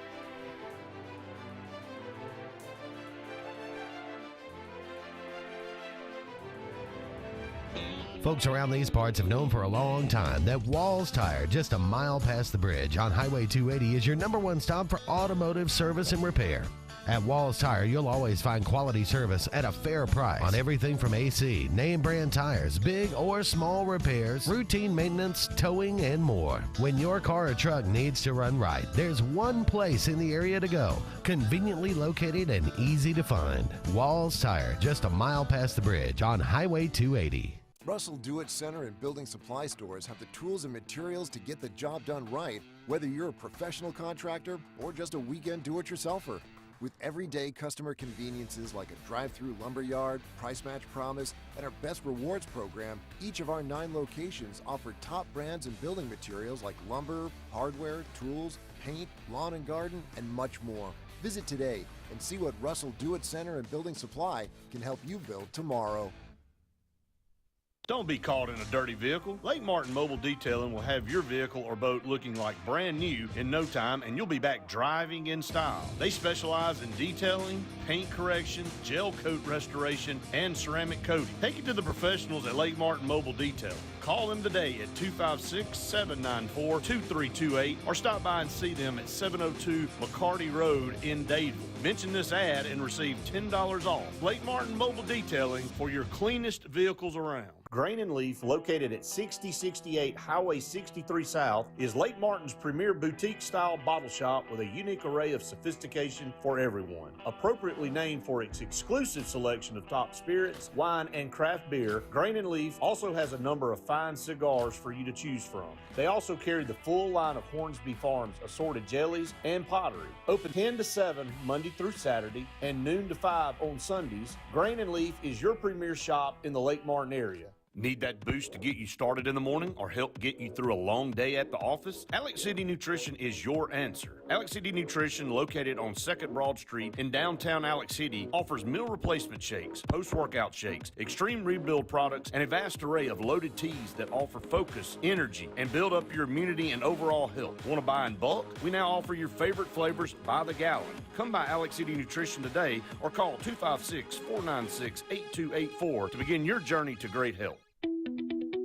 Folks around these parts have known for a long time that Walls Tire, just a mile past the bridge on Highway 280, is your #1 stop for automotive service and repair. At Walls Tire, you'll always find quality service at a fair price on everything from AC, name brand tires, big or small repairs, routine maintenance, towing, and more. When your car or truck needs to run right, there's one place in the area to go, conveniently located and easy to find. Walls Tire, just a mile past the bridge on Highway 280. Russell Do-It Center and building supply stores have the tools and materials to get the job done right, whether you're a professional contractor or just a weekend do-it-yourselfer. With everyday customer conveniences like a drive-through lumberyard, price match promise, and our Best Rewards program, each of our 9 locations offer top brands and building materials like lumber, hardware, tools, paint, lawn and garden, and much more. Visit today and see what Russell Do-It Center and Building Supply can help you build tomorrow. Don't be caught in a dirty vehicle. Lake Martin Mobile Detailing will have your vehicle or boat looking like brand new in no time, and you'll be back driving in style. They specialize in detailing, paint correction, gel coat restoration, and ceramic coating. Take it to the professionals at Lake Martin Mobile Detailing. Call them today at 256-794-2328 or stop by and see them at 702 McCarty Road in Dadeville. Mention this ad and receive $10 off. Lake Martin Mobile Detailing for your cleanest vehicles around. Grain and Leaf, located at 6068 Highway 63 South, is Lake Martin's premier boutique-style bottle shop with a unique array of sophistication for everyone. Appropriately named for its exclusive selection of top spirits, wine, and craft beer, Grain and Leaf also has a number of fine cigars for you to choose from. They also carry the full line of Hornsby Farms assorted jellies and pottery. Open 10 to 7 Monday through Saturday and noon to 5 on Sundays, Grain and Leaf is your premier shop in the Lake Martin area. Need that boost to get you started in the morning or help get you through a long day at the office? Alex City Nutrition is your answer. Alex City Nutrition, located on 2nd Broad Street in downtown Alex City, offers meal replacement shakes, post-workout shakes, extreme rebuild products, and a vast array of loaded teas that offer focus, energy, and build up your immunity and overall health. Want to buy in bulk? We now offer your favorite flavors by the gallon. Come by Alex City Nutrition today or call 256-496-8284 to begin your journey to great health.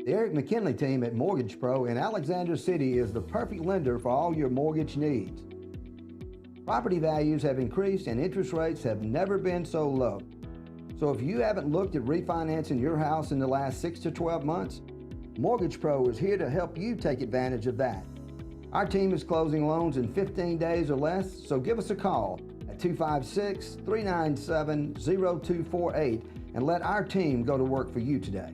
The Eric McKinley team at Mortgage Pro in Alexander City is the perfect lender for all your mortgage needs. Property values have increased and interest rates have never been so low. So if you haven't looked at refinancing your house in the last 6 to 12 months, Mortgage Pro is here to help you take advantage of that. Our team is closing loans in 15 days or less, so give us a call at 256-397-0248 and let our team go to work for you today.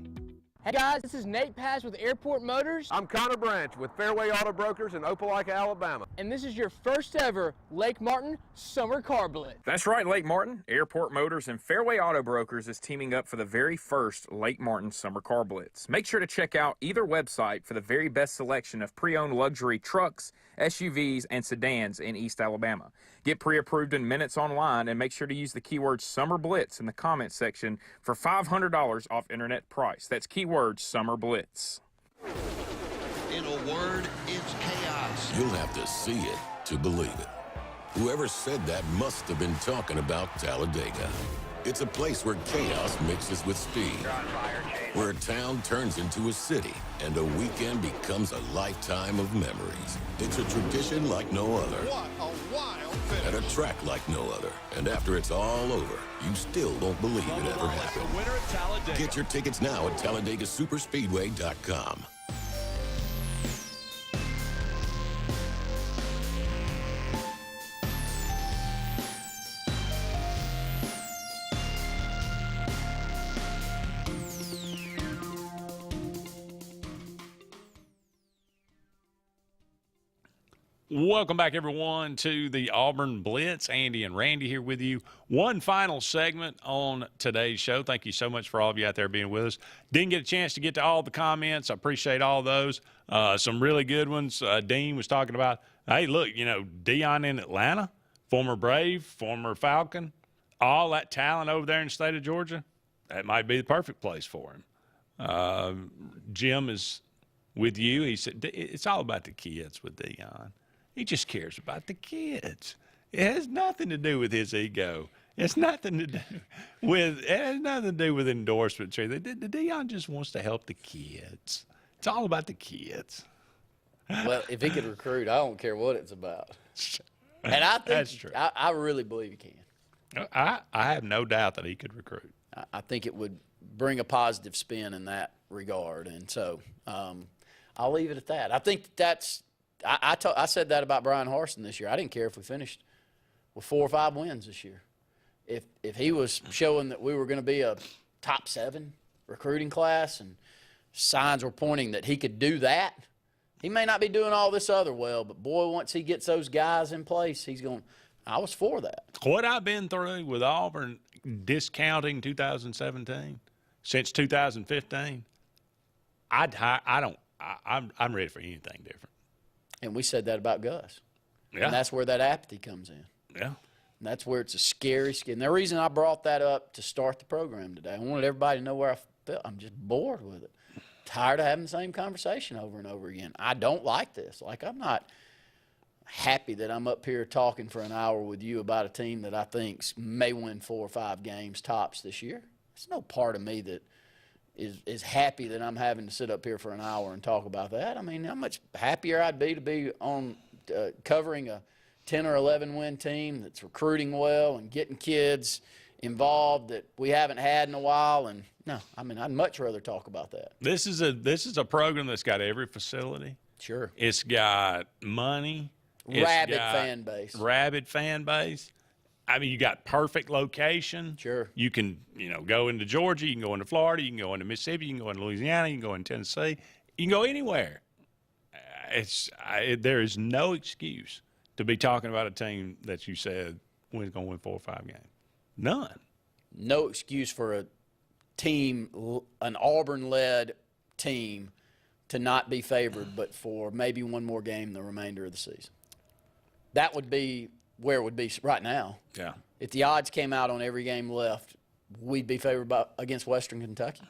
Hey guys, this is Nate Paz with Airport Motors. I'm Connor Branch with Fairway Auto Brokers in Opelika, Alabama. And this is your first ever Lake Martin Summer Car Blitz. That's right, Lake Martin. Airport Motors and Fairway Auto Brokers is teaming up for the very first Lake Martin Summer Car Blitz. Make sure to check out either website for the very best selection of pre-owned luxury trucks, SUVs, and sedans in East Alabama. Get pre-approved in minutes online and make sure to use the keyword Summer Blitz in the comments section for $500 off internet price. That's keyword Summer Blitz. In a word, it's chaos. You'll have to see it to believe it. Whoever said that must have been talking about Talladega. It's a place where chaos mixes with speed, where a town turns into a city, and a weekend becomes a lifetime of memories. It's a tradition like no other. What a wild finish. At a track like no other. And after it's all over, you still don't believe it ever happened. The winner at Talladega. Get your tickets now at TalladegaSuperspeedway.com. Welcome back, everyone, to the Auburn Blitz. Andy and Randy here with you. One final segment on today's show. Thank you so much for all of you out there being with us. Didn't get a chance to get to all the comments. I appreciate all those. Some really good ones. Dean was talking about, hey, look, you know, Deion in Atlanta, former Brave, former Falcon, all that talent over there in the state of Georgia, that might be the perfect place for him. Jim is with you. He said, it's all about the kids with Deion. He just cares about the kids. It has nothing to do with his ego. It's nothing to do with. It has nothing to do with endorsements. The Deion just wants to help the kids. It's all about the kids. Well, if he could recruit, I don't care what it's about. And I think That's true. I really believe he can. I have no doubt that he could recruit. I think it would bring a positive spin in that regard, and so I'll leave it at that. I think that's. I said that about Brian Harsin this year. I didn't care if we finished with 4 or 5 wins this year. If he was showing that we were going to be a top 7 recruiting class and signs were pointing that he could do that, he may not be doing all this other well, but boy, once he gets those guys in place, he's going. I was for that. What I've been through with Auburn discounting 2017 since 2015, I'm ready for anything different. And we said that about Gus. Yeah. And that's where that apathy comes in. Yeah. That's where it's a scary. And the reason I brought that up to start the program today, I wanted everybody to know where I felt. I'm just bored with it. Tired of having the same conversation over and over again. I don't like this. Like, I'm not happy that I'm up here talking for an hour with you about a team that I think may win 4 or 5 games tops this year. There's no part of me that is happy that I'm having to sit up here for an hour and talk about that. I mean, how much happier I'd be to be on covering a 10 or 11 win team that's recruiting well and getting kids involved that we haven't had in a while. And no, I mean, I'd much rather talk about that. This is a program that's got every facility. Sure. It's got money. Rabid fan base. Rabid fan base. I mean, you got perfect location. Sure. You can, go into Georgia. You can go into Florida. You can go into Mississippi. You can go into Louisiana. You can go into Tennessee. You can go anywhere. There is no excuse to be talking about a team that you said was going to win 4 or 5 games. None. No excuse for a team, an Auburn-led team, to not be favored, but for maybe one more game the remainder of the season. That would be where it would be right now. Yeah. If the odds came out on every game left, we'd be favored against Western Kentucky.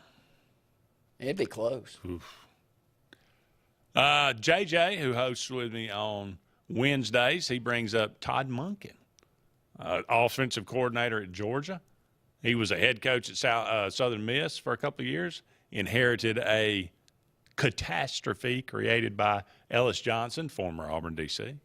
It'd be close. Oof. JJ, who hosts with me on Wednesdays, he brings up Todd Monken, offensive coordinator at Georgia. He was a head coach at Southern Miss for a couple of years, inherited a catastrophe created by Ellis Johnson, former Auburn DC,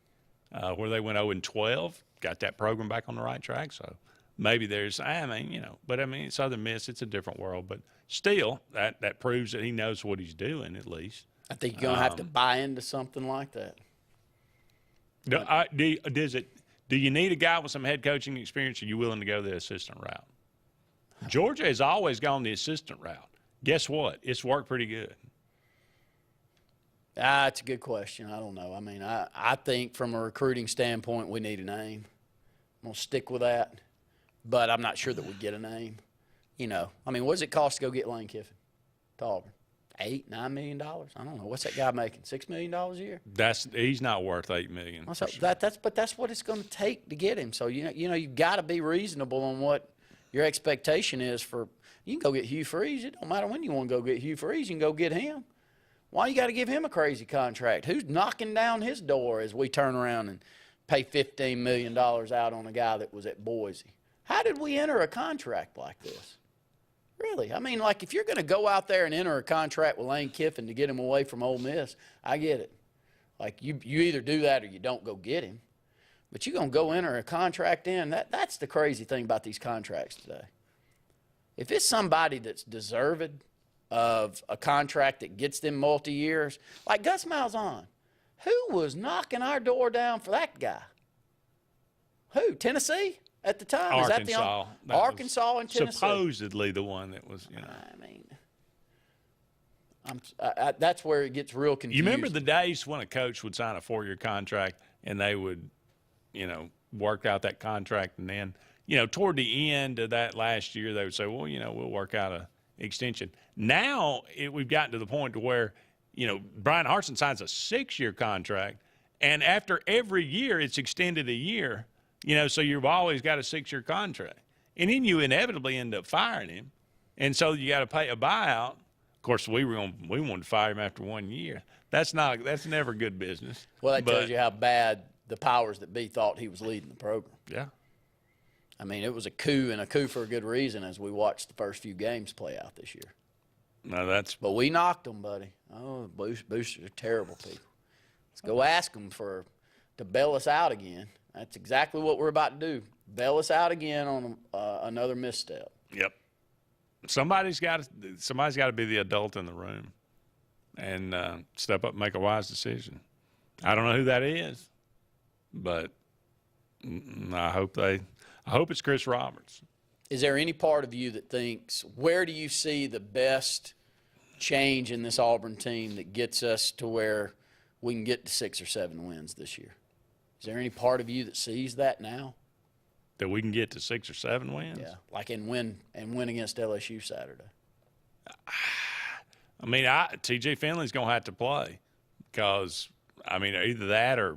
where they went 0-12, got that program back on the right track. So maybe there's, Southern Miss, it's a different world. But still, that proves that he knows what he's doing at least. I think you're going to have to buy into something like that. Do you need a guy with some head coaching experience, or are you willing to go the assistant route? Georgia has always gone the assistant route. Guess what? It's worked pretty good. It's a good question. I don't know. I mean, I think from a recruiting standpoint, we need a name. I'm going to stick with that. But I'm not sure that we get a name. What does it cost to go get Lane Kiffin to Auburn? $8-9 million? I don't know. What's that guy making? $6 million a year? He's not worth $8 million. But that's what it's going to take to get him. So you've got to be reasonable on what your expectation is for. You can go get Hugh Freeze. It don't matter when you want to go get Hugh Freeze. You can go get him. Why you got to give him a crazy contract? Who's knocking down his door as we turn around and pay $15 million out on a guy that was at Boise? How did we enter a contract like this? Really? I mean, like, if you're going to go out there and enter a contract with Lane Kiffin to get him away from Ole Miss, I get it. Like, you either do that or you don't go get him. But you're going to go enter a contract in. That's the crazy thing about these contracts today. If it's somebody that's deserved of a contract that gets them multi-years, like Gus Malzahn, who was knocking our door down for that guy? Who? Tennessee? At the time, Arkansas. Is that Arkansas and Tennessee? Supposedly the one that was, I mean, that's where it gets real confusing. You remember the days when a coach would sign a 4-year contract and they would, work out that contract, and then, toward the end of that last year, they would say, well, we'll work out a extension. Now we've gotten to the point to where, Brian Harsin signs a 6-year contract, and after every year it's extended a year. So you've always got a 6-year contract. And then you inevitably end up firing him. And so you got to pay a buyout. Of course, we wanted to fire him after 1 year. That's never good business. Well, that tells you how bad the powers that be thought he was leading the program. Yeah. I mean, it was a coup, and a coup for a good reason, as we watched the first few games play out this year. No, But we knocked them, buddy. Oh, boosters are terrible people. Let's go ask them to bail us out again. That's exactly what we're about to do. Bail us out again on another misstep. Yep. Somebody's got to be the adult in the room and step up and make a wise decision. I don't know who that is, but I hope it's Chris Roberts. Is there any part of you that thinks, where do you see the best change in this Auburn team that gets us to where we can get to 6 or 7 wins this year? Is there any part of you that sees that now? That we can get to 6 or 7 wins? Yeah, like win against LSU Saturday. I mean, TJ Finley's going to have to play because, either that or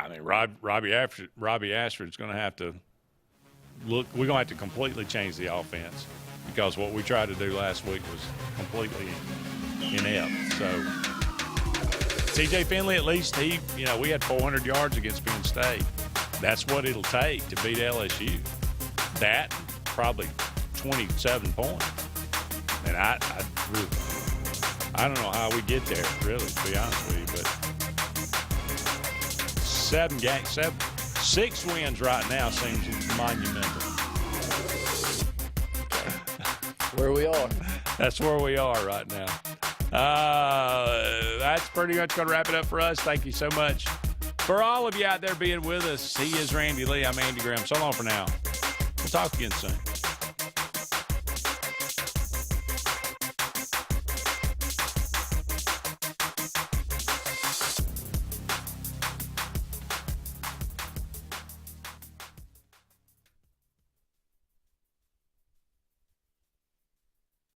I mean, Robbie Ashford's going to have to look. We're going to have to completely change the offense because what we tried to do last week was completely inept. So C.J. Finley, at least we had 400 yards against Penn State. That's what it'll take to beat LSU. That probably 27 points. And I don't know how we get there, really, to be honest with you. But 6 wins right now seems monumental. Where we are. That's where we are right now. That's pretty much going to wrap it up for us. Thank you so much for all of you out there being with us. He is Randy Lee. I'm Andy Graham. So long for now. We'll talk again soon.